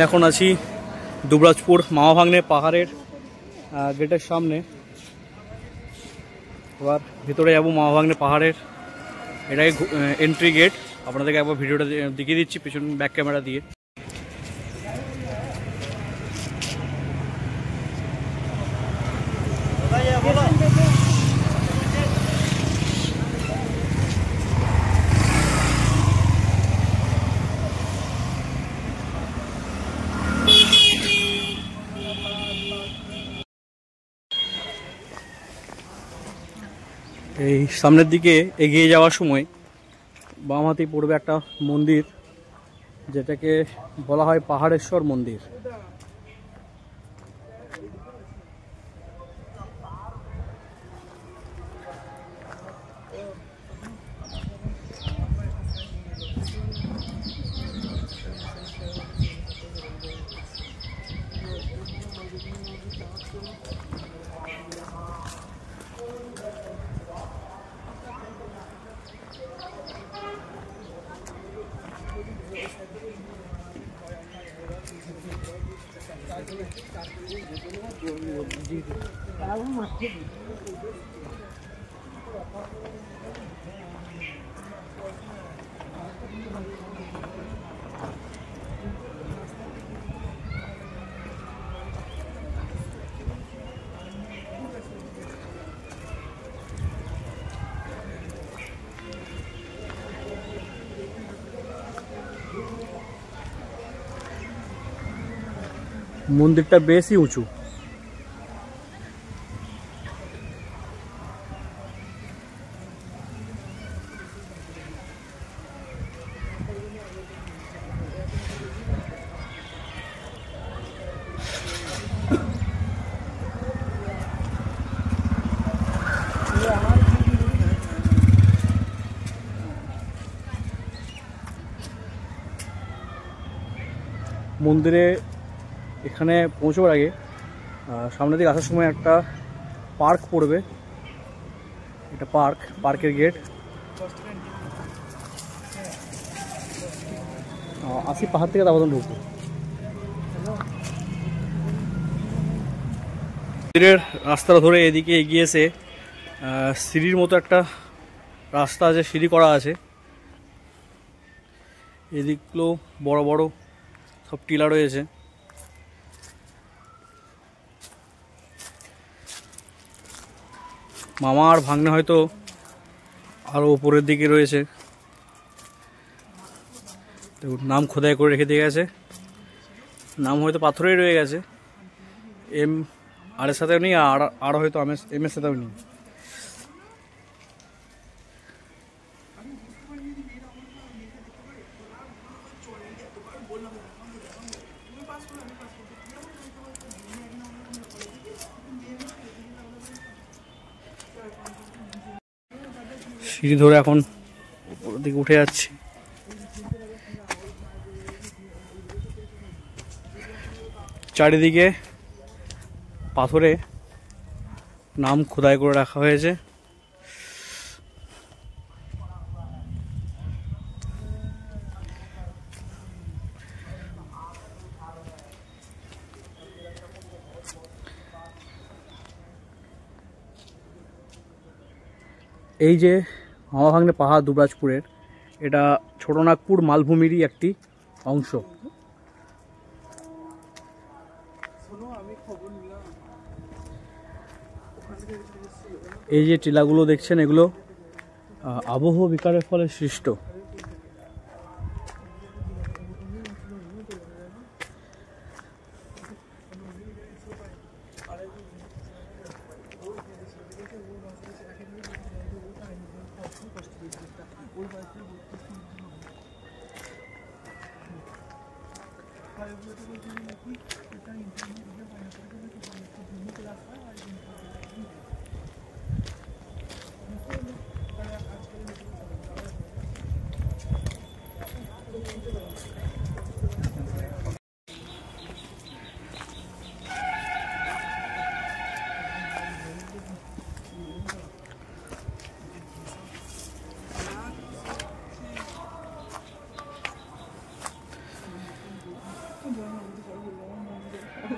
এখন আছি দুবরাজপুর মামাভাগ্নে পাহাড়ের গেটের সামনে। এবার ভিতরে যাবো মামাভাগ্নে পাহাড়ের, এটাই এন্ট্রি গেট। আপনাদেরকে একবার ভিডিওটা দেখিয়ে দিচ্ছি পিছন ব্যাক ক্যামেরা দিয়ে। এই সামনের দিকে এগিয়ে যাওয়ার সময় বাম হাতেই পড়বে একটা মন্দির, যেটাকে বলা হয় পাহাড়েশ্বর মন্দির। মন্দিরটা বেশি উঁচু। মন্দিরে এখানে পৌঁছবার আগে সামনে দিকে আসার সময় একটা পার্ক পড়বে, এটা পার্কের গেট। আসি পাহাড় থেকে তারপর ঢুকবো। মন্দিরের রাস্তাটা ধরে এদিকে এগিয়ে এসে সিঁড়ির মতো একটা রাস্তা আছে, সিঁড়ি করা আছে। এদিকগুলো বড় বড় সব টিলা রয়েছে। মামা আর ভাগ্নে হয়তো আরও উপরের দিকে রয়েছে, নাম খোদাই করে রেখে দিয়ে গেছে। নাম হয়তো পাথরেই রয়ে গেছে, এম আর এর সাথেও নেই, আর হয়তো এম এর সাথেও নেই। সিঁড়ি ধরে এখন উপরের দিকে উঠে যাচ্ছি। চারিদিকে পাথরে নাম খোদাই করে রাখা হয়েছে। এই যে মামাভাগ্নে পাহাড় দুবরাজপুরের, এটা ছোটনাগপুর মালভূমিরই একটি অংশ। এই যে টিলাগুলো দেখছেন, এগুলো আবহাওয়া বিকারের ফলে সৃষ্ট। পুরো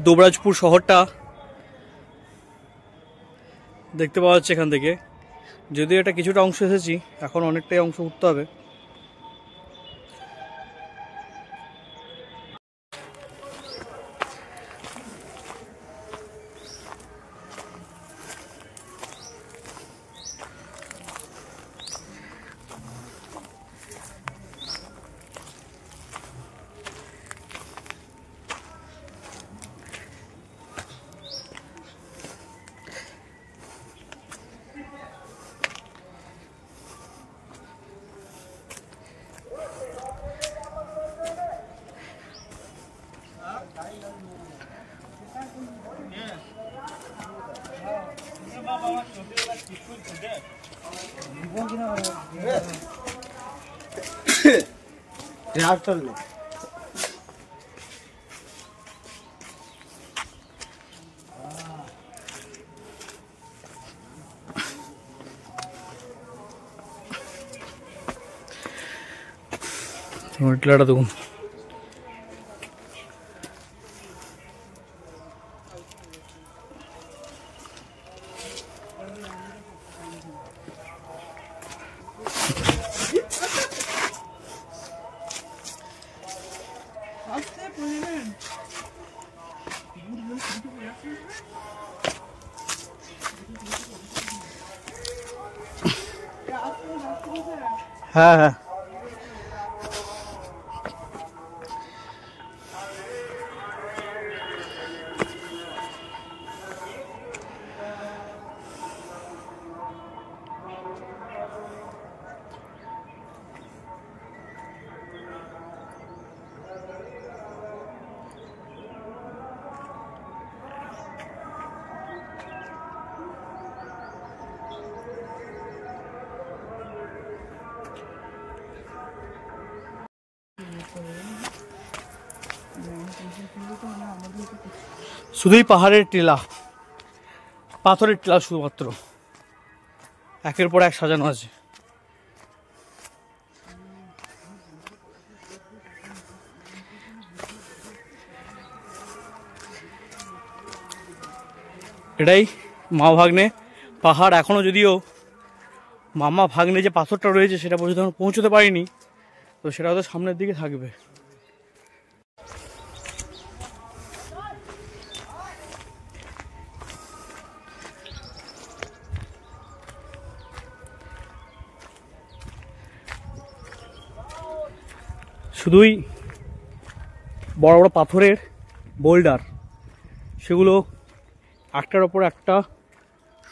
দুবরাজপুর শহরটা দেখতে পাওয়া যাচ্ছে এখান থেকে। যদিও এটা কিছুটা অংশ এসেছি, এখন অনেকটাই অংশ উঠতে হবে। টিলাটা দেখুন, হ্যাঁ হ্যাঁ শুধুই পাহাড়ের টিলা, পাথরের টিলা শুধুমাত্র, একের পর এক সাজানো আছে। এটাই মা ভাগ্নে পাহাড়। এখনো যদিও মামা ভাগ্নে যে পাথরটা রয়েছে সেটা পর্যন্ত পৌঁছতে পারিনি, তো সেটা হয়তো সামনের দিকে থাকবে। শুধুই বড় বড় পাথরের বোল্ডার, সেগুলো একটার ওপর একটা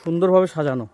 সুন্দরভাবে সাজানো।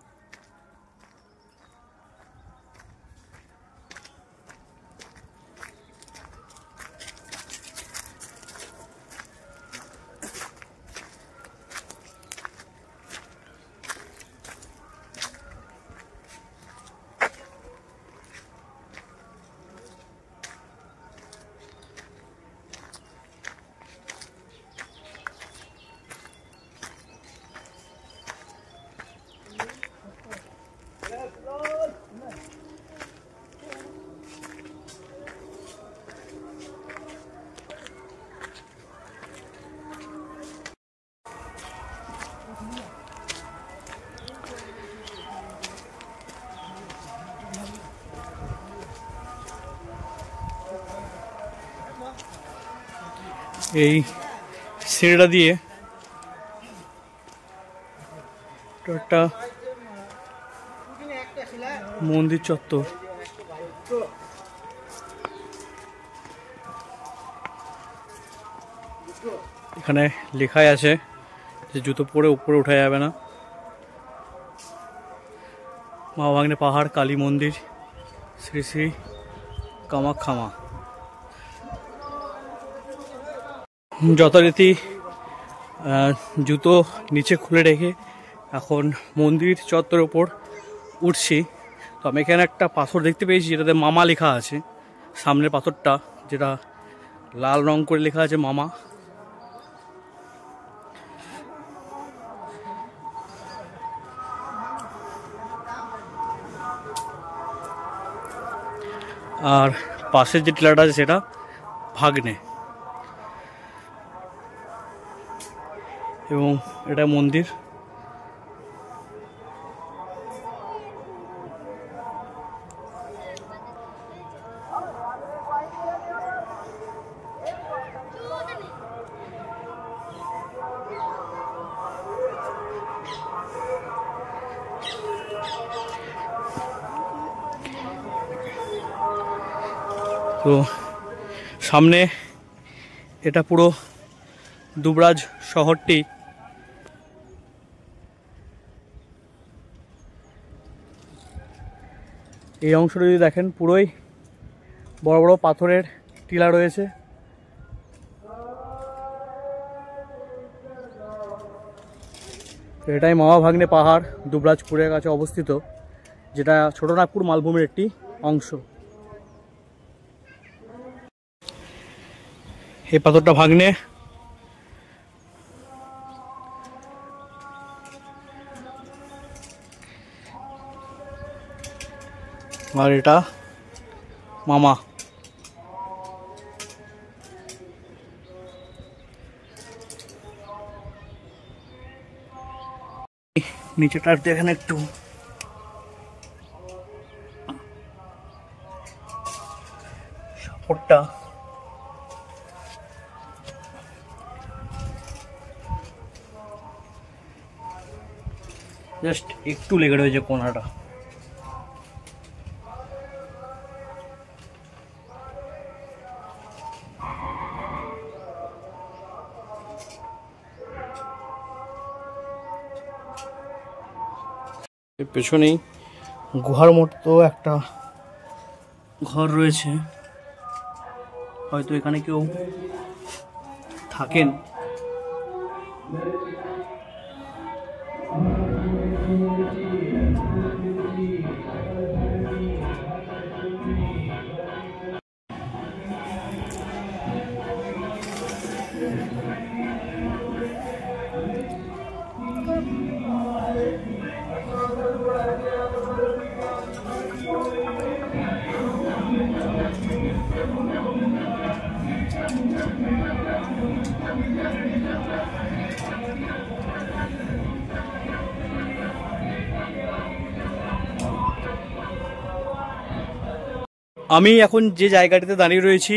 এই সিঁড়িটা দিয়ে একটা মন্দির চত্বর, এখানে লেখাই আছে যে জুতো পরে উপরে উঠা যাবে না। মা ভাগ্নে পাহাড় কালী মন্দির, শ্রী শ্রী কামাখ্যা মা। যথারীতি জুতো নিচে খুলে রেখে এখন মন্দির চত্বরের ওপর উঠছি। তো আমি এখানে একটা পাথর দেখতে পেয়েছি যেটাতে মামা লেখা আছে, সামনের পাথরটা যেটা লাল রং করে লেখা আছে মামা, আর পাশের যে টিলাটা আছে সেটা ভাগ্নে, এবং এটা মন্দির। তো সামনে এটা পুরো দুবরাজ শহরটি এই অংশটা যদি দেখেন পুরোই বড় বড় পাথরের টিলা রয়েছে। এটাই মামা ভাগ্নে পাহাড় দুবরাজপুরের কাছে অবস্থিত, যেটা ছোটনাগপুর মালভূমির একটি অংশ। এই পাথরটা ভাগ্নে, আর এটা মামা। নিচেটার দেখেন একটু সাপোর্টটা জাস্ট একটু লেগে রয়েছে কোনাটা। এর পেছনেই গুহার মতো একটা ঘর রয়েছে, হয়তো এখানে কেউ থাকেন। আমি এখন যে জায়গাটিতে দাঁড়িয়ে রয়েছি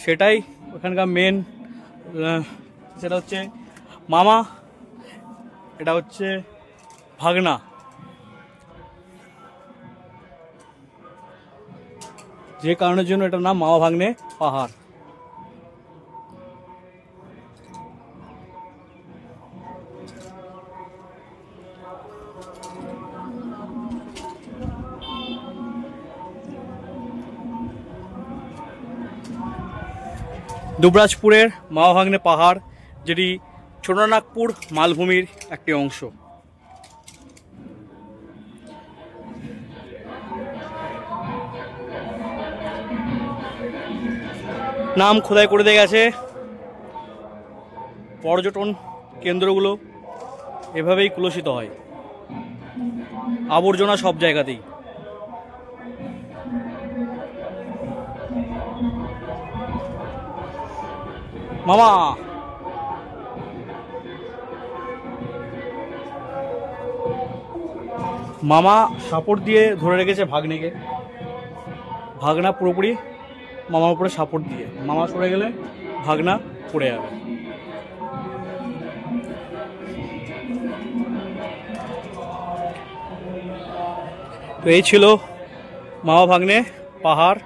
সেটাই ওখানকার মেন, সেটা হচ্ছে মামা, এটা হচ্ছে ভাগনা। যে কারণের জন্য এটার নাম মামা ভাগ্নে পাহাড়। দুবরাজপুরের মামা ভাগ্নে পাহাড়, যেটি ছোটনাগপুর মালভূমির একটি অংশ। নাম খোদাই করে দিয়ে গেছে। পর্যটন কেন্দ্রগুলো এভাবেই কুলসিত হয়, আবর্জনা সব জায়গাতেই। মামা মামা সাপোর্ট দিয়ে ধরে রেখেছে ভাগ্নেকে, ভাগনা পুরোপুরি মামার উপরে সাপোর্ট দিয়ে, মামা সরে গেলে ভাগনা পড়ে যাবে। তো এই ছিল মামা ভাগ্নে পাহাড়।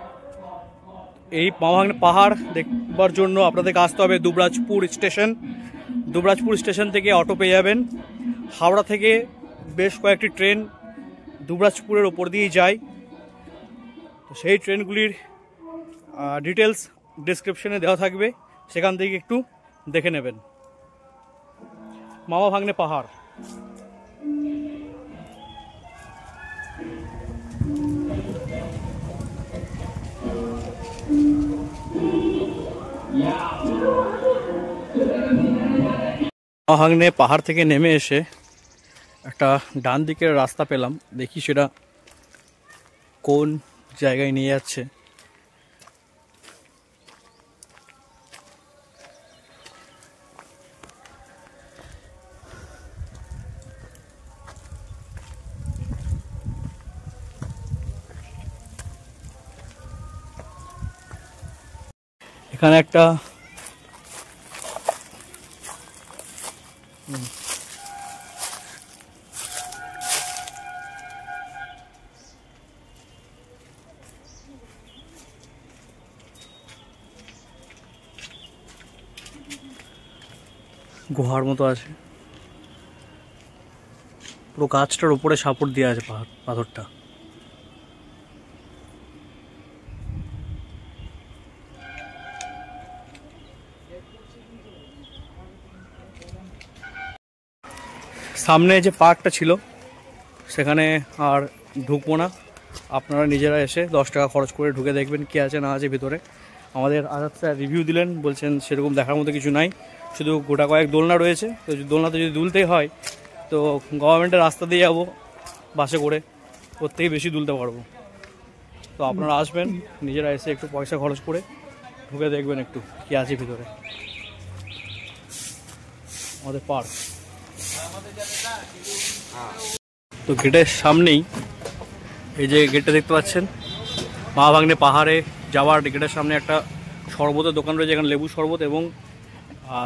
এই মামা ভাগ্নে পাহাড় দেখবার জন্য আপনাদেরকে আসতে হবে দুবরাজপুর স্টেশন। দুবরাজপুর স্টেশন থেকে অটো পেয়ে যাবেন। হাওড়া থেকে বেশ কয়েকটি ট্রেন দুবরাজপুরের ওপর দিয়েই যায়। তো সেই ট্রেনগুলির ডিটেলস ডিসক্রিপশনে দেওয়া থাকবে, সেখান থেকে একটু দেখে নেবেন। মামা ভাগ্নে পাহাড়। মামা ভাগ্নে পাহাড় থেকে নেমে এসে একটা ডান দিকের রাস্তা পেলাম, দেখি সেটা কোন জায়গায় নিয়ে যাচ্ছে। এখানে একটা গুহার মতো আছে, পুরো গাছটার উপরে সাপোর্ট দেওয়া আছে পাথরটা। সামনে যে পার্কটা ছিল সেখানে আর ঢুকবো না, আপনারা নিজেরা এসে 10 টাকা খরচ করে ঢুকে দেখবেন কী আছে না আছে ভিতরে। আমাদের আজাদ স্যার রিভিউ দিলেন, বলছেন সেরকম দেখার মতো কিছু নাই, শুধু গোটা কয়েক দোলনা রয়েছে। তো দোলনাতে যদি দুলতেই হয় তো গভর্নমেন্টের রাস্তা দিয়ে যাবো, বাসে করে, ওর থেকে বেশি দুলতে পারবো। তো আপনারা আসবেন, নিজেরা এসে একটু পয়সা খরচ করে ঢুকে দেখবেন একটু কী আছে ভিতরে। আমাদের পার্ক তো গেটের সামনেই, এই যে গেটটা দেখতে পাচ্ছেন, মা ভাগ্নে পাহাড়ে যাওয়ার গেটের সামনে একটা শরবতের দোকান রয়েছে। এখানে লেবু শরবত এবং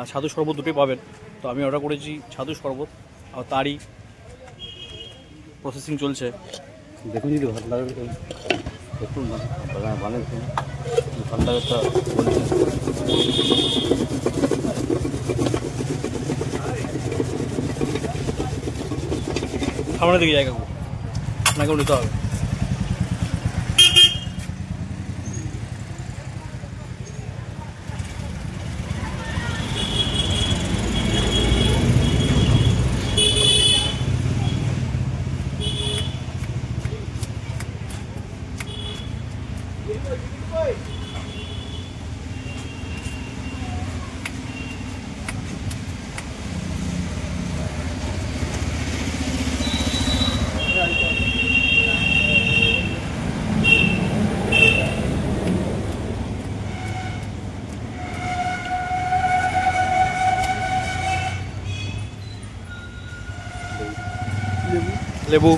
ছাতু শরবত দুটোই পাবেন। তো আমি অর্ডার করেছি ছাতু শরবত, আর তারই প্রসেসিং চলছে। দেখুন যদি ভালো লাগে দেখুন, বানাচ্ছি ভালো লাগে তো সামনের দিকে জায়গা আপনাকেও নিতে হবে। লেবু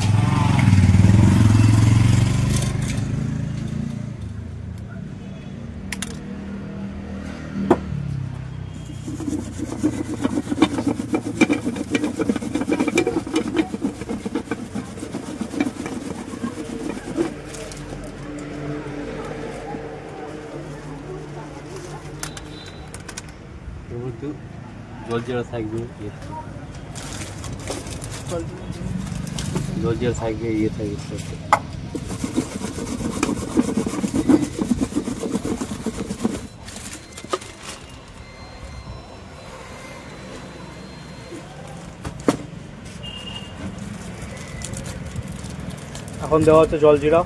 জলজিরা থাকবে, জলজিরা থাকবে, ইয়ে থাকবে। এখন দেওয়া হচ্ছে জলজিরা।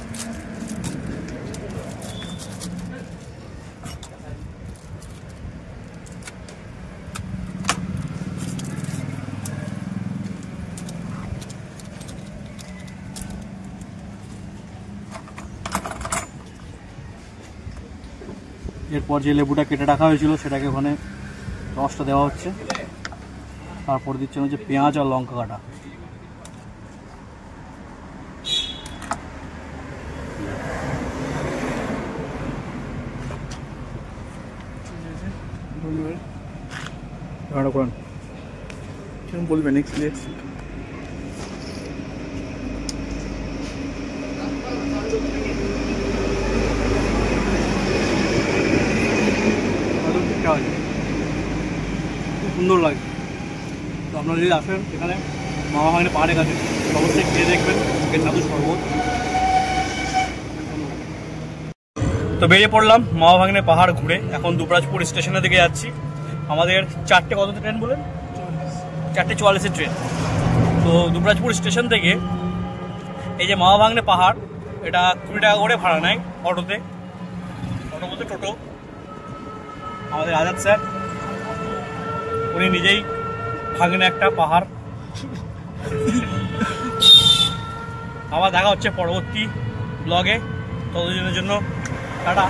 এরপর যে লেবুটা কেটে রাখা হয়েছিল সেটাকে ওখানে রসটা দেওয়া হচ্ছে। তারপর দিচ্ছেন হচ্ছে পেঁয়াজ আর লঙ্কা কাটা। বলবেন নেক্সট খুব সুন্দর লাগে। তো আপনারা যদি আসেন এখানে মামা ভাগ্নে পাহাড়ের কাছে, অবশ্যই খেয়ে দেখবেন এর ছাতু শরবত। তো বেরিয়ে পড়লাম মামা ভাগ্নে পাহাড় ঘুরে, এখন দুবরাজপুর স্টেশনের দিকে যাচ্ছি। আমাদের 4টে কততে ট্রেন বলেন? 4:44-এর ট্রেন। তো দুবরাজপুর স্টেশন থেকে এই যে মামা ভাগ্নে পাহাড়, এটা 20 টাকা করে ভাড়া নেয় অটোতে, অটো বলতে টোটো। আমাদের আজাদ স্যার উনি নিজেই ভাগ্নে একটা পাহাড়। আবার দেখা হচ্ছে পরবর্তী ব্লগে। ততদিনের জন্য টাটা।